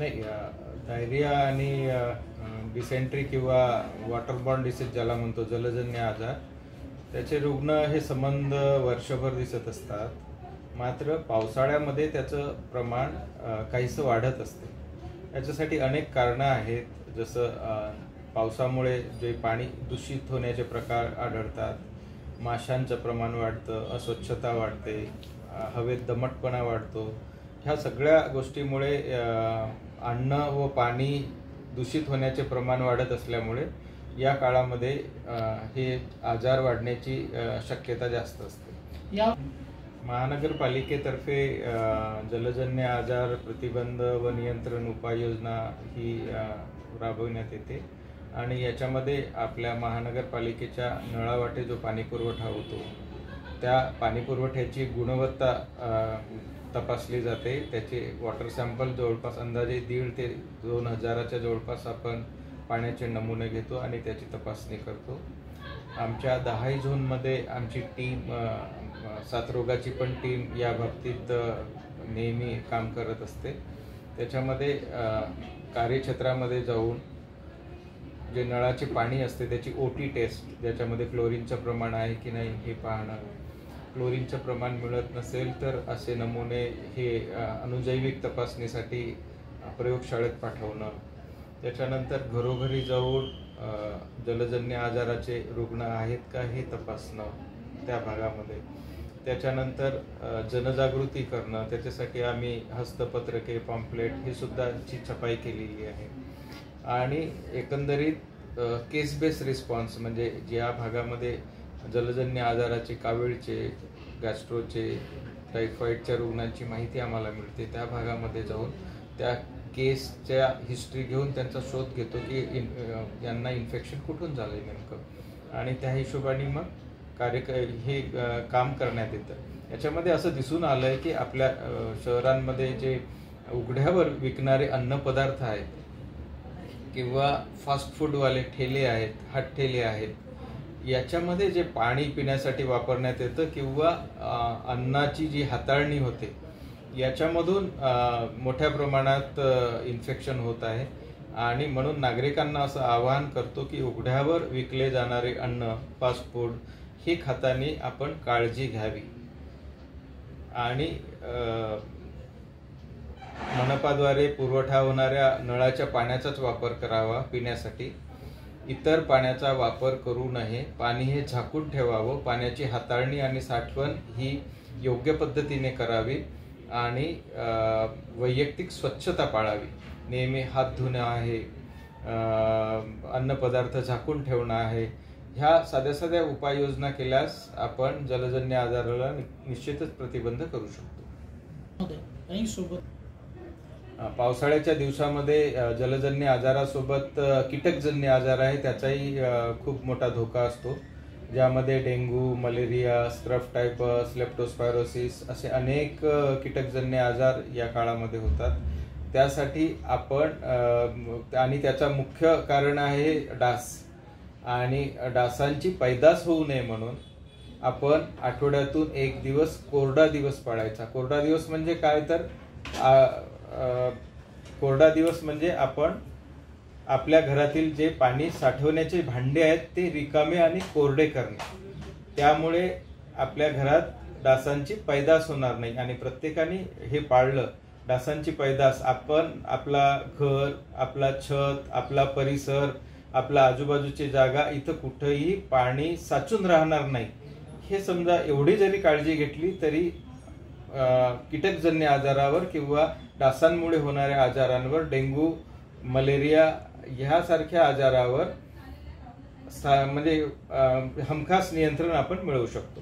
नाही, डायरिया आणि डिसेंट्री किंवा वॉटरबॉर्न डिसीज ज्याला म्हणतो, जलजन्य आजार, त्याचे रुग्ण हे संबंध वर्षभर दिसत असतात. मात्र पावसाळ्यामध्ये त्याचं प्रमाण काहीसं वाढत असते. याच्यासाठी अनेक कारणं आहेत. जसं पावसामुळे जे पाणी दूषित होण्याचे प्रकार आढळतात, माशांचं प्रमाण वाढतं, अस्वच्छता वाढते, हवेत दमटपणा वाढतो. ह्या सगळ्या गोष्टीमुळे अन्न व पाणी दूषित होण्याचे प्रमाण वाढत असल्यामुळे या काळामध्ये हे आजार वाढण्याची शक्यता जास्त असते. या महानगरपालिकेतर्फे जलजन्य आजार प्रतिबंध व नियंत्रण उपाययोजना ही राबविण्यात येते आणि याच्यामध्ये आपल्या महानगरपालिकेच्या नळावाटे जो पाणी पुरवठा होतो त्या पाणी पुरवठ्याची गुणवत्ता तपासली जाते. त्याचे वॉटर सॅम्पल जवळपास अंदाजे 1,500 ते 2,000च्या जवळपास आपण पाण्याचे नमुने घेतो आणि त्याची तपासणी करतो. आमच्या 10 झोनमध्ये आमची टीम, साथरोगाची पण टीम या बाबतीत नेहमी काम करत असते. त्याच्यामध्ये कार्यक्षेत्रामध्ये जाऊन जे नळाचे पाणी असते त्याची OT टेस्ट, ज्याच्यामध्ये क्लोरीनचं प्रमाण आहे की नाही हे पाहणं. क्लोरीनचं प्रमाण मिळत नसेल तर असे नमुने हे अणुजैविक तपासणीसाठी प्रयोगशाळेत पाठवणं. त्याच्यानंतर घरोघरी जाऊन जलजन्य आजाराचे रुग्ण आहेत का हे तपासणं त्या भागामध्ये. त्याच्यानंतर जनजागृती करणं. त्याच्यासाठी आम्ही हस्तपत्रके, पॉम्पलेट हे सुद्धाची छपाई केलेली आहे. आणि एकंदरीत केस बेस रिस्पॉन्स, म्हणजे ज्या भागामध्ये जलजन्य आजाराचे, कावीळचे, गॅस्ट्रोचे, टायफॉईडच्या रुग्णांची माहिती आम्हाला मिळते, त्या भागामध्ये जाऊन त्या केसच्या हिस्ट्री घेऊन त्यांचा शोध घेतो की यांना इन्फेक्शन कुठून झालं आहे नेमकं, आणि त्या हिशोबाने मग हे काम करण्यात येतं. याच्यामध्ये असं दिसून आलं आहे की आपल्या शहरांमध्ये जे उघड्यावर विकणारे अन्नपदार्थ आहेत किंवा फास्ट फूडवाले ठेले आहेत, हटठेले आहेत, याच्यामध्ये जे पाणी पिण्यासाठी वापरण्यात येतं किंवा अन्नाची जी हाताळणी होते याच्यामधून मोठ्या प्रमाणात इन्फेक्शन होत आहे. आणि म्हणून नागरिकांना असं आवाहन करतो की उघड्यावर विकले जाणारे अन्न, फास्ट फूड हे खाताना आपण काळजी घ्यावी आणि मनपाद्वारे पुरवठा होणाऱ्या नळाच्या पाण्याचाच वापर करावा पिण्यासाठी. इतर पाण्याचा वापर करू नये. पाणी हे झाकून ठेवावं. पाण्याची हाताळणी आणि साठवण ही योग्य पद्धतीने करावी आणि वैयक्तिक स्वच्छता पाळावी. नेहमी हात धुणं आहे, अन्नपदार्थ झाकून ठेवणं आहे. ह्या साध्या साध्या उपाययोजना केल्यास आपण जलजन्य आजाराला निश्चितच प्रतिबंध करू शकतो. पावसाळ्याच्या दिवसामध्ये जलजन्य आजारासोबत कीटकजन्य आजार आहे त्याचाही खूप मोठा धोका असतो, ज्यामध्ये dengue, malaria, scruff typhus, leptospirosis असे अनेक कीटकजन्य आजार या काळामध्ये होतात. त्यासाठी आपण आणि त्याचा मुख्य कारण आहे डास, आणि डासांची पैदास होऊ नये म्हणून आपण आठवड्यातून 1 दिवस कोरडा दिवस पाळायचा. कोरडा दिवस म्हणजे काय तर कोरडा दिवस म्हणजे आपण आपल्या घरातील जे पाणी साठवण्याचे भांडे आहेत ते रिकामे आणि कोरडे करणे. त्यामुळे आपल्या घरात डासांची पैदास होणार नाही आणि प्रत्येकाने हे पाळलं. डासांची पैदास आपण आपला घर, आपला छत, आपला परिसर, आपला आजूबाजूची जागा इथं कुठेही पाणी साचून राहणार नाही हे समजा, एवढी जरी काळजी घेतली तरी कीटकजन्य आजारावर किंवा डासांमुळे होणाऱ्या आजारांवर, डेंग्यू, मलेरिया ह्यासारख्या आजारावर म्हणजे हमखास नियंत्रण आपण मिळवू शकतो.